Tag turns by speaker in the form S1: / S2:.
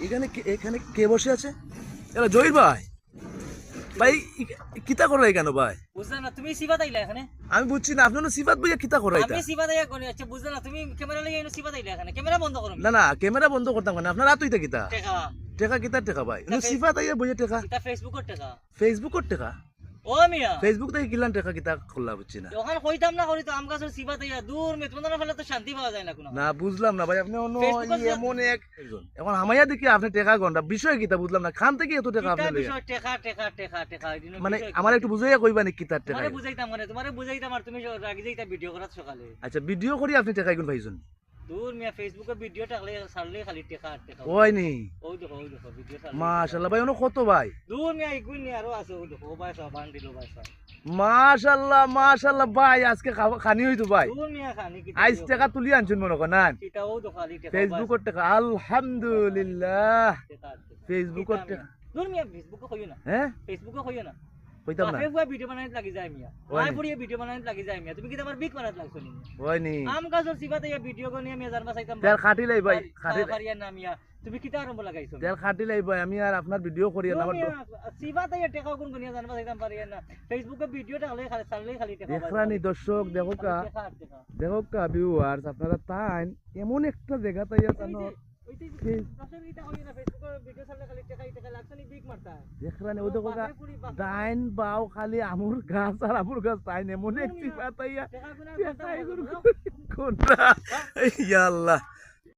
S1: এখানে কে বসে আছে? এলা জহির ভাই, ভাই কিতা করাই কেন ভাই?
S2: বুঝলা না তুমি সিবাত আইলা এখানে?
S1: আমি বুঝছি না আপনার সিফাত ভাইয়া কিতা করাই?
S2: আমি সিবাত আইয়া কোনে আচ্ছা বুঝলা না তুমি ক্যামেরা লইয়া এনো সিবাত আইলা এখানে? ক্যামেরা বন্ধ করো।
S1: না না ক্যামেরা বন্ধ করতাম কেন? আপনার রাতুইটা কিতা
S2: টাকা
S1: টেকা কিতা টেকা ভাই? সিফাত আইয়া বইয়া টেকা
S2: এটা ফেসবুকের টাকা।
S1: ফেসবুকর টেকা?
S2: ও মিয়া
S1: ফেসবুক থেকে কিলান টেকা কিতা করলা বুঝছি না।
S2: ওখানে কইতাম না করি তো আম গাছের সিবাত আইয়া দূর মে তোমাদের ফেলে তো শান্তি পাওয়া যায় না কোনো।
S1: না বুঝলাম না ভাই, আপনি অন্য
S2: ফেসবুকে
S1: এমন এক এখন হামাইয়া দেখি আপনি টেকা গন্ডা বিষয় কিতা বুঝলাম না, খান থেকে এত টাকা আপনি
S2: কিতা
S1: লইয়া
S2: বিষয় টাকা টাকা টাকা টাকা এদিন
S1: মানে আমার একটু বুঝাইয়া কইবা নি কিতার টাকা?
S2: তোমারে বুঝাইতাম মানে তোমারে বুঝাইতাম আর তুমি রাগি যাইতা ভিডিও করাত সকালে।
S1: আচ্ছা ভিডিও করি আপনি টাকা গুন ভাইজন?
S2: দূর মিয়া ফেসবুকে ভিডিও টাকলে ছাড়লে খালি টাকা টাকা।
S1: ওই নি
S2: ওই দেখো ভিডিও ছাড়লে।
S1: মাশাআল্লাহ ভাই, অন কত ভাই?
S2: দূর মিয়া ইগুন নি আরো আছে ওই দেখো ও ভাই সব বান্ডিল ও ভাই সব।
S1: মাশাআল্লাহ মাশাআল্লাহ ভাই, আজকে খানি হইতো ভাই।
S2: দূর মিয়া খানি কি
S1: আইস টাকা তুলি আনছেন মনে করেন না?
S2: কিটা ও দেখো খালি টাকা।
S1: ফেসবুকের টাকা আলহামদুলিল্লাহ।
S2: টাকা
S1: ফেসবুকের টাকা
S2: দূর মিয়া ফেসবুকে কইও না।
S1: হ্যাঁ
S2: ফেসবুকে কইও না।
S1: কইতাম না।
S2: বাপে ভিডিও বানাইতে লাগি যায় মিয়া।
S1: ওই
S2: আই
S1: নি।
S2: পড়িয়ে ভিডিও বানাইতে লাগি যায় মিয়া। তুমি কি তোমার বিক মারাত লাগছো নি?
S1: ওই নি
S2: আম গাছর সিবাতে ইয়া ভিডিও গনি আমি জানবা চাইতাম।
S1: তেল খাটি লাই ভাই, খাটি
S2: পারিয়া না মিয়া। তুমি কিটা আরম্ভ লাগাইছো?
S1: তেল খাটি লাই ভাই, আমি আর আপনার ভিডিও করি না।
S2: সিবাতে ইয়া টাকা কোন গনিয়া জানবা চাইতাম পারিয়া না। ফেসবুকে ভিডিও টাকলে খালি ছাড়লে খালি টাকা।
S1: দেখরানি দর্শক দেখো কা
S2: টাকা টাকা।
S1: দেখো কা ভিউয়ার্স, আপনারা তাই এমন একটা জায়গা তাইয়া জানো দেখরানি ও দেখো কা ডাইন বাও খালি আমুর গাছ আর আমুর গাছ তাই এমন একটি পাতাইয়া কোনটা ইয়া আল্লাহ।